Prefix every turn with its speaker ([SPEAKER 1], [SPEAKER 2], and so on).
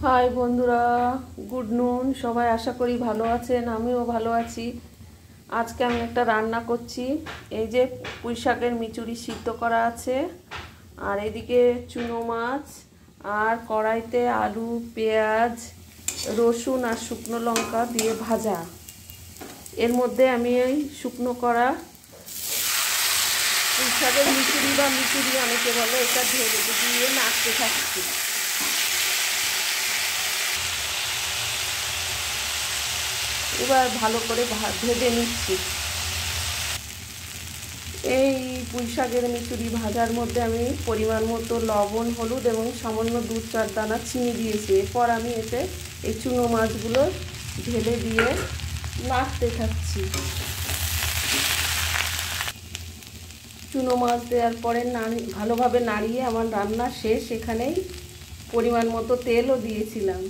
[SPEAKER 1] High বন্ধুরা, good নুন। সবাই আশা করি ভালো আছেন, আমিও ভালো আছি। আজকে আমি একটা রান্না করছি। এই যে পুঁই শাকের মিচুরি সিদ্ধ করা আছে, আর এদিকে চুনো মাছ, আর কড়াইতে আলু, পেঁয়াজ, রসুন আর শুকনো লঙ্কা দিয়ে ভাজা। এর মধ্যে আমি এই শুকনো করা পুঁই শাকের মিচুরি বা মিচুরি অনেকে বলে, এটা ঢেলে দিয়ে নাড়তে থাকছি। এবার ভালো করে ভেজে নিচ্ছি। এই পুঁই শাকের মিচুরি ভাজার মধ্যে আমি পরিমাণ মতো লবণ, হলুদ এবং সামান্য 2-4 দানা চিনি দিয়েছি। এরপর আমি এতে এই চুনো মাছগুলো ঢেলে দিয়ে নাড়তে থাকছি। চুনো মাছ দেওয়ার পরে ভালোভাবে নাড়িয়ে আমার রান্না শেষ। এখানেই পরিমাণ মতো তেলও দিয়েছিলাম।